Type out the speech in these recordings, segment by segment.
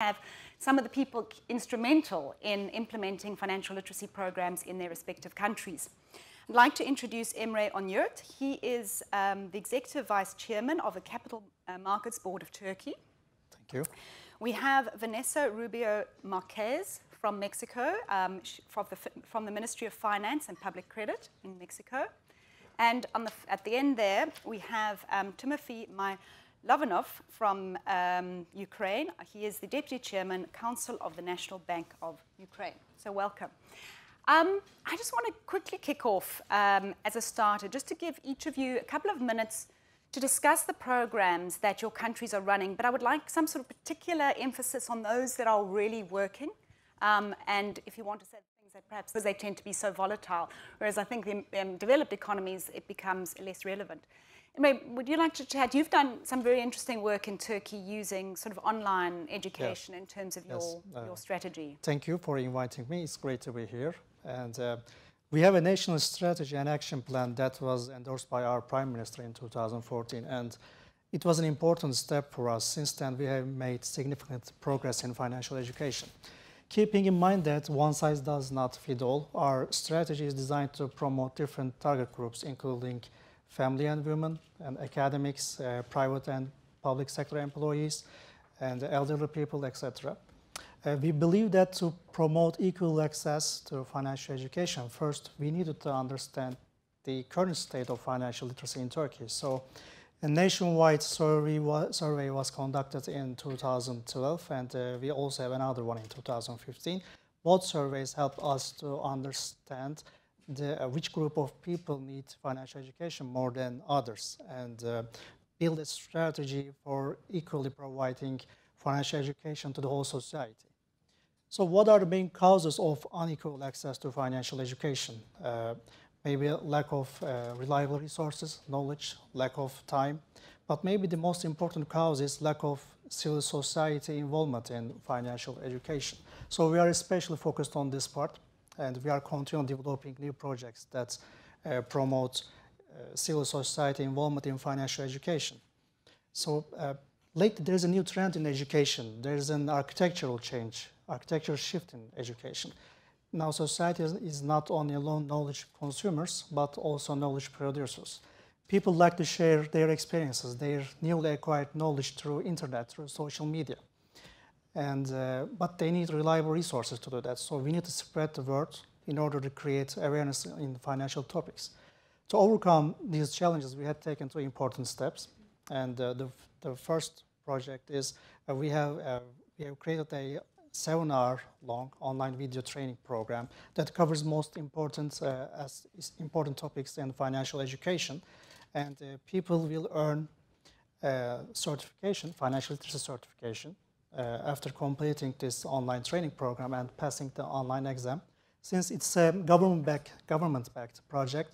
have some of the people instrumental in implementing financial literacy programs in their respective countries. I'd like to introduce Emre Önyurt. He is the Executive Vice Chairman of the Capital Markets Board of Turkey. Thank you. We have Vanessa Rubio Merkez from Mexico, from the Ministry of Finance and Public Credit in Mexico. And at the end there, we have Timothy Lovanov from Ukraine. He is the Deputy Chairman, Council of the National Bank of Ukraine. So welcome. I just want to quickly kick off as a starter, just to give each of you a couple of minutes to discuss the programs that your countries are running, but I would like some sort of particular emphasis on those that are really working. And if you want to say things that perhaps because they tend to be so volatile, whereas I think in developed economies, it becomes less relevant. Emre, would you like to chat? You've done some very interesting work in Turkey using sort of online education in terms of your strategy. Thank you for inviting me. It's great to be here. And we have a national strategy and action plan that was endorsed by our Prime Minister in 2014. And it was an important step for us. Since then, we have made significant progress in financial education. Keeping in mind that one size does not fit all, our strategy is designed to promote different target groups, including family and women, and academics, private and public sector employees, and elderly people, etc. We believe that to promote equal access to financial education, first we needed to understand the current state of financial literacy in Turkey. So a nationwide survey was conducted in 2012, and we also have another one in 2015. Both surveys help us to understand which group of people need financial education more than others, and build a strategy for equally providing financial education to the whole society. So what are the main causes of unequal access to financial education? Maybe lack of reliable resources, knowledge, lack of time, but maybe the most important cause is lack of civil society involvement in financial education. So we are especially focused on this part, and we are continuing developing new projects that promote civil society involvement in financial education. So lately there's a new trend in education. There's an architectural shift in education. Now society is not only alone knowledge consumers, but also knowledge producers. People like to share their experiences, their newly acquired knowledge through internet, through social media. And, but they need reliable resources to do that. So we need to spread the word in order to create awareness in financial topics. To overcome these challenges, we had taken two important steps. And the first project is we have created a 7-hour-long online video training program that covers most important topics in financial education. And people will earn certification, financial literacy certification, after completing this online training program and passing the online exam. Since it's a government-backed project,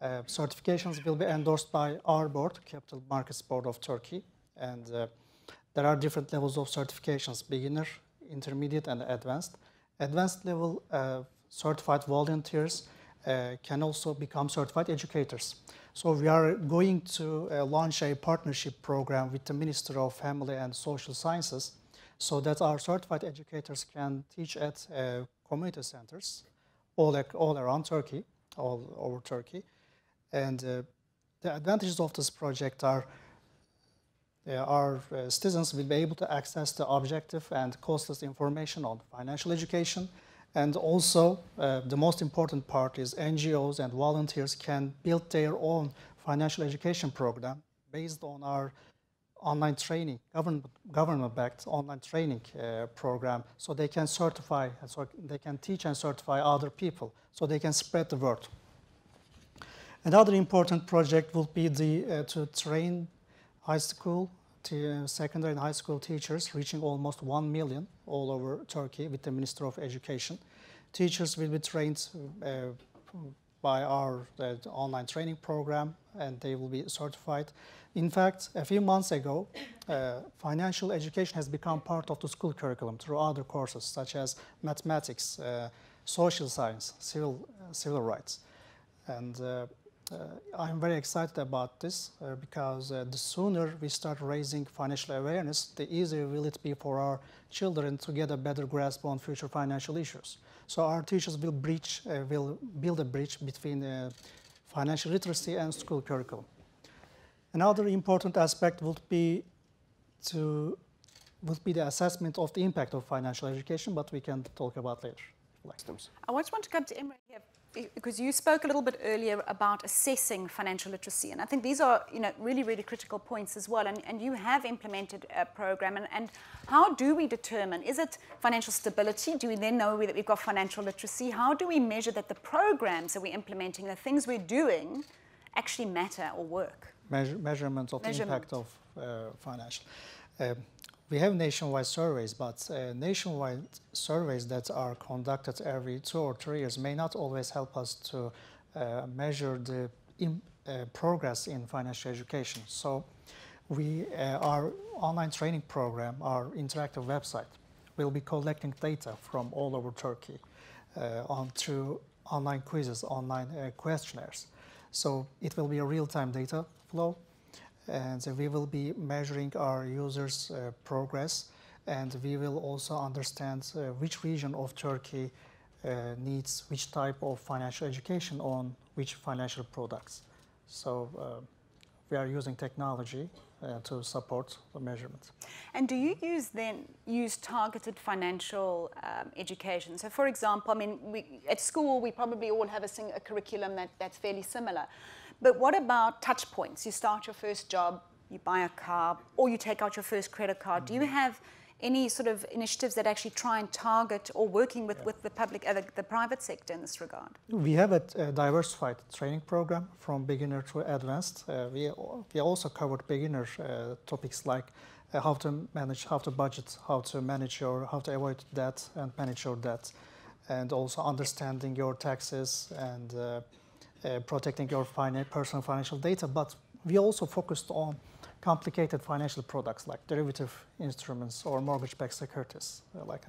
certifications will be endorsed by our board, Capital Markets Board of Turkey. And there are different levels of certifications: beginner, intermediate, and advanced. Advanced level certified volunteers can also become certified educators. So we are going to launch a partnership program with the Ministry of Family and Social Sciences so that our certified educators can teach at community centers all around Turkey, all over Turkey. And the advantages of this project are our citizens will be able to access the objective and costless information on financial education. And also, the most important part is NGOs and volunteers can build their own financial education program based on our online training, government-backed online training program, so they can certify, so they can teach and certify other people, so they can spread the word. Another important project will be to train high school, secondary and high school teachers, reaching almost 1 million all over Turkey with the Ministry of Education. Teachers will be trained by our online training program, and they will be certified. In fact, a few months ago, financial education has become part of the school curriculum through other courses such as mathematics, social science, civil rights. And I'm very excited about this because the sooner we start raising financial awareness, the easier will it be for our children to get a better grasp on future financial issues. So our teachers will build a bridge between financial literacy and school curriculum. Another important aspect would be the assessment of the impact of financial education, but we can talk about later. I just want to come to Emre here, because you spoke a little bit earlier about assessing financial literacy, and I think these are really, really critical points as well, and you have implemented a program, and how do we determine, is it financial stability? Do we then know that we've got financial literacy? How do we measure that the programs that we're implementing, the things we're doing, actually matter or work? Measurement of the impact of financial. We have nationwide surveys, but nationwide surveys that are conducted every 2 or 3 years may not always help us to measure the progress in financial education. So our online training program, our interactive website, will be collecting data from all over Turkey through online quizzes, online questionnaires. So it will be a real-time data flow, and we will be measuring our users' progress, and we will also understand which region of Turkey needs which type of financial education on which financial products. So we are using technology to support the measurement. And do you use targeted financial education? So for example, I mean, at school we probably all have a curriculum that's fairly similar. But what about touch points? You start your first job, you buy a car, or you take out your first credit card. Do you have any sort of initiatives that actually try and target or working with the public, the private sector in this regard? We have a diversified training program from beginner to advanced. We also covered beginner topics like how to manage, how to budget, how to avoid debt and manage your debt, and also understanding your taxes and protecting your personal financial data. But we also focused on complicated financial products like derivative instruments or mortgage-backed securities,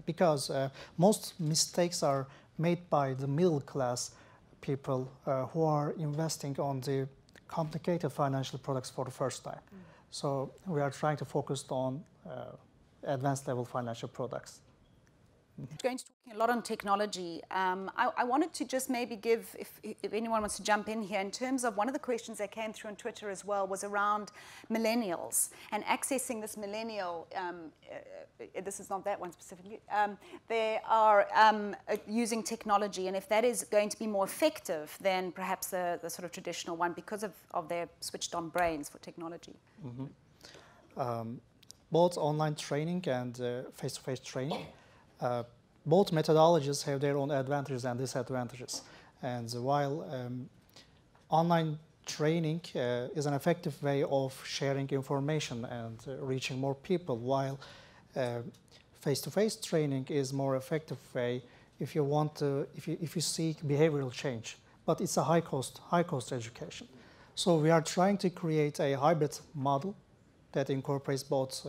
because most mistakes are made by the middle class people who are investing on the complicated financial products for the first time. So we are trying to focus on advanced level financial products. Going to talking a lot on technology. I wanted to just maybe give, if anyone wants to jump in here, in terms of one of the questions that came through on Twitter as well was around millennials and accessing this millennial, this is not that one specifically, they are using technology, and if that is going to be more effective than perhaps the sort of traditional one because of their switched on brains for technology. Both online training and face-to-face training, both methodologies have their own advantages and disadvantages. And while online training is an effective way of sharing information and reaching more people, while face-to-face training is more effective way if you seek behavioral change. But it's a high cost education. So we are trying to create a hybrid model that incorporates both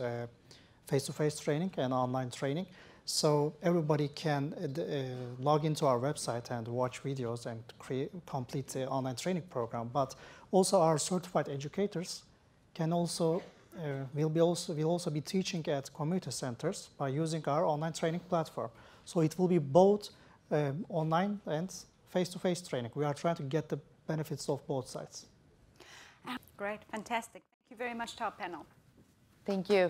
face-to-face training and online training. So everybody can log into our website and watch videos and complete the online training program. But also our certified educators can also will also be teaching at community centers by using our online training platform. So it will be both online and face-to-face training. We are trying to get the benefits of both sides. Great, fantastic. Thank you very much to our panel. Thank you.